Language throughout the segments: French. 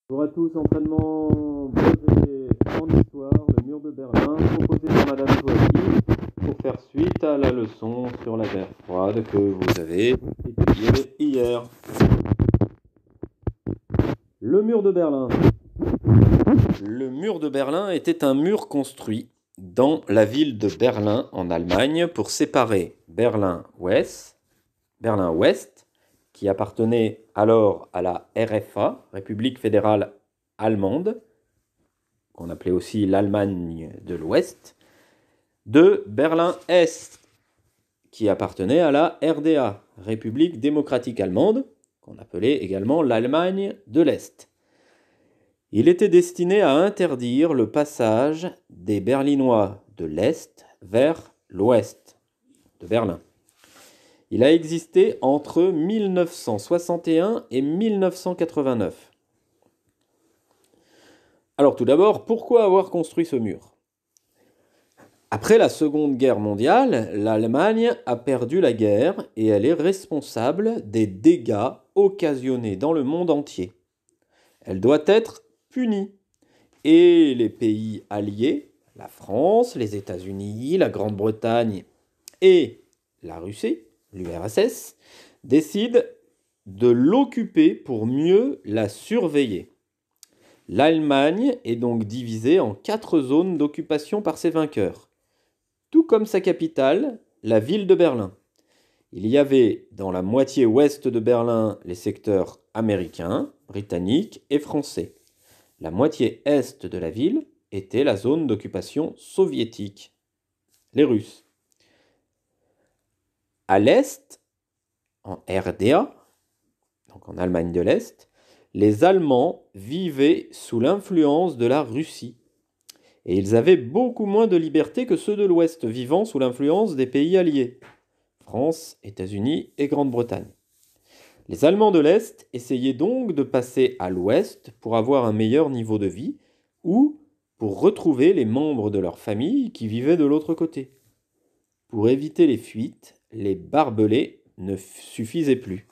Bonjour à tous, entraînement brevet en histoire, le mur de Berlin, proposé par Madame Joachim pour faire suite à la leçon sur la guerre froide que vous avez étudiée hier. Le mur de Berlin. Le mur de Berlin était un mur construit dans la ville de Berlin en Allemagne pour séparer Berlin-Ouest, qui appartenait alors à la RFA, République fédérale allemande, qu'on appelait aussi l'Allemagne de l'Ouest, de Berlin-Est, qui appartenait à la RDA, République démocratique allemande, qu'on appelait également l'Allemagne de l'Est. Il était destiné à interdire le passage des Berlinois de l'Est vers l'Ouest de Berlin. Il a existé entre 1961 et 1989. Alors tout d'abord, pourquoi avoir construit ce mur ? Après la Seconde Guerre mondiale, l'Allemagne a perdu la guerre et elle est responsable des dégâts occasionnés dans le monde entier. Elle doit être punie. Et les pays alliés, la France, les États-Unis, la Grande-Bretagne et la Russie, l'URSS, décident de l'occuper pour mieux la surveiller. L'Allemagne est donc divisée en 4 zones d'occupation par ses vainqueurs, tout comme sa capitale, la ville de Berlin. Il y avait dans la moitié ouest de Berlin les secteurs américains, britanniques et français. La moitié est de la ville était la zone d'occupation soviétique, les Russes. À l'est, en RDA, donc en Allemagne de l'Est, les Allemands vivaient sous l'influence de la Russie. Et ils avaient beaucoup moins de liberté que ceux de l'Ouest, vivant sous l'influence des pays alliés, France, États-Unis et Grande-Bretagne. Les Allemands de l'Est essayaient donc de passer à l'Ouest pour avoir un meilleur niveau de vie ou pour retrouver les membres de leur famille qui vivaient de l'autre côté. Pour éviter les fuites, les barbelés ne suffisaient plus.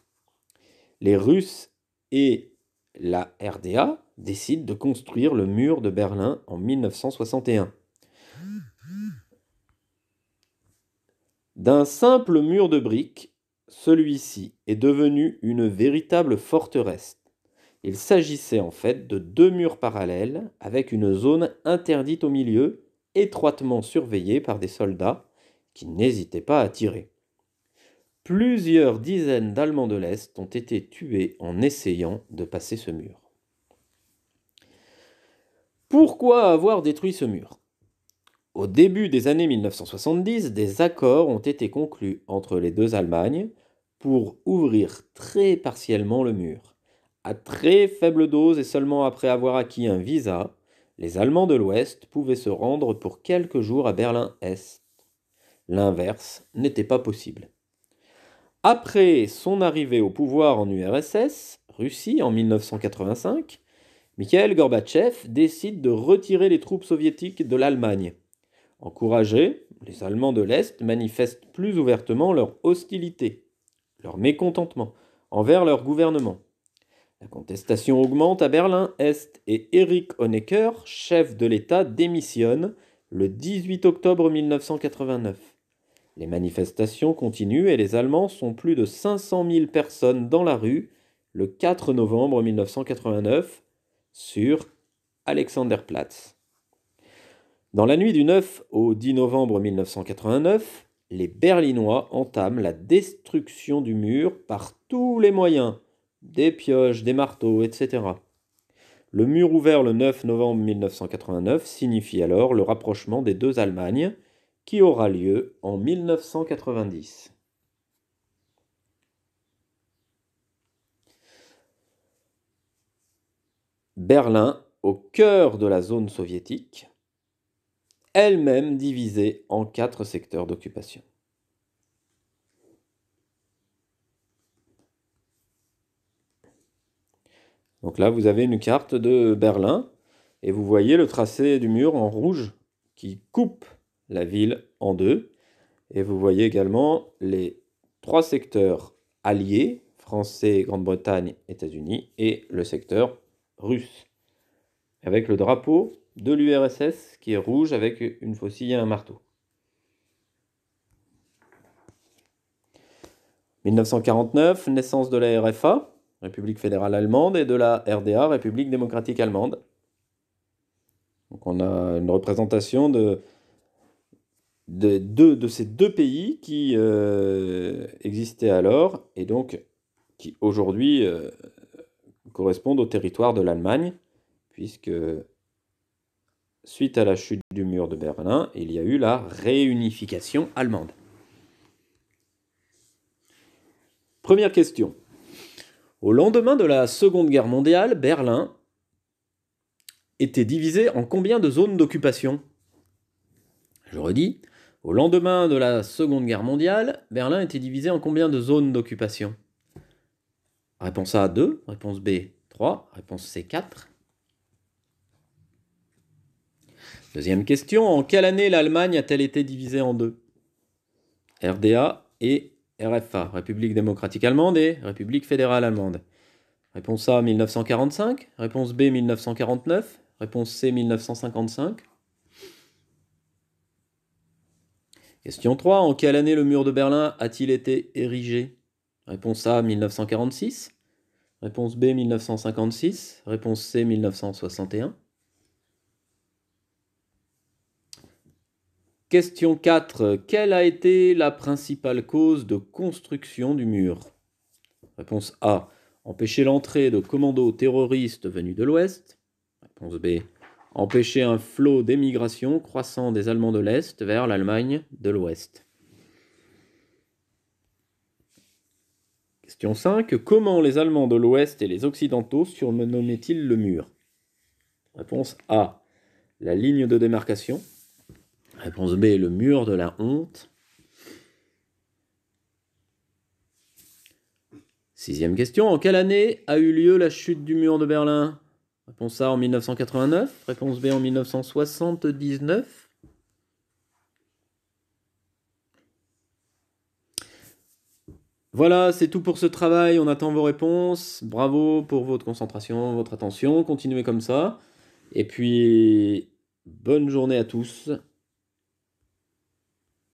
Les Russes et la RDA décident de construire le mur de Berlin en 1961. D'un simple mur de briques, celui-ci est devenu une véritable forteresse. Il s'agissait en fait de 2 murs parallèles avec une zone interdite au milieu, étroitement surveillée par des soldats qui n'hésitaient pas à tirer. Plusieurs dizaines d'Allemands de l'Est ont été tués en essayant de passer ce mur. Pourquoi avoir détruit ce mur ? Au début des années 1970, des accords ont été conclus entre les deux Allemagnes pour ouvrir très partiellement le mur. À très faible dose et seulement après avoir acquis un visa, les Allemands de l'Ouest pouvaient se rendre pour quelques jours à Berlin-Est. L'inverse n'était pas possible. Après son arrivée au pouvoir en URSS, Russie, en 1985, Mikhail Gorbatchev décide de retirer les troupes soviétiques de l'Allemagne. Encouragés, les Allemands de l'Est manifestent plus ouvertement leur hostilité, leur mécontentement envers leur gouvernement. La contestation augmente à Berlin-Est et Erich Honecker, chef de l'État, démissionne le 18 octobre 1989. Les manifestations continuent et les Allemands sont plus de 500 000 personnes dans la rue le 4 novembre 1989 sur Alexanderplatz. Dans la nuit du 9 au 10 novembre 1989, les Berlinois entament la destruction du mur par tous les moyens, des pioches, des marteaux, etc. Le mur ouvert le 9 novembre 1989 signifie alors le rapprochement des deux Allemagnes, qui aura lieu en 1990. Berlin, au cœur de la zone soviétique, elle-même divisée en 4 secteurs d'occupation. Donc là, vous avez une carte de Berlin, et vous voyez le tracé du mur en rouge qui coupe la ville en deux. Et vous voyez également les 3 secteurs alliés, français, Grande-Bretagne, États-Unis, et le secteur russe, avec le drapeau de l'URSS qui est rouge avec une faucille et un marteau. 1949, naissance de la RFA, République fédérale allemande, et de la RDA, République démocratique allemande. Donc on a une représentation de ces deux pays qui existaient alors et donc qui aujourd'hui correspondent au territoire de l'Allemagne, puisque suite à la chute du mur de Berlin, il y a eu la réunification allemande. Première question. Au lendemain de la Seconde Guerre mondiale, Berlin était divisé en combien de zones d'occupation? Je redis, au lendemain de la Seconde Guerre mondiale, Berlin était divisé en combien de zones d'occupation? Réponse A, 2. Réponse B, 3. Réponse C, 4. Deuxième question. En quelle année l'Allemagne a-t-elle été divisée en deux? RDA et RFA, République démocratique allemande et République fédérale allemande. Réponse A, 1945. Réponse B, 1949. Réponse C, 1955. Question 3. En quelle année le mur de Berlin a-t-il été érigé? Réponse A, 1946. Réponse B, 1956. Réponse C, 1961. Question 4. Quelle a été la principale cause de construction du mur? Réponse A. Empêcher l'entrée de commandos terroristes venus de l'Ouest. Réponse B. Empêcher un flot d'émigration croissant des Allemands de l'Est vers l'Allemagne de l'Ouest. Question 5. Comment les Allemands de l'Ouest et les Occidentaux surnommaient-ils le mur? Réponse A. La ligne de démarcation. Réponse B. Le mur de la honte. Sixième question. En quelle année a eu lieu la chute du mur de Berlin? Réponse A en 1989. Réponse B en 1979. Voilà, c'est tout pour ce travail. On attend vos réponses. Bravo pour votre concentration, votre attention. Continuez comme ça. Et puis, bonne journée à tous.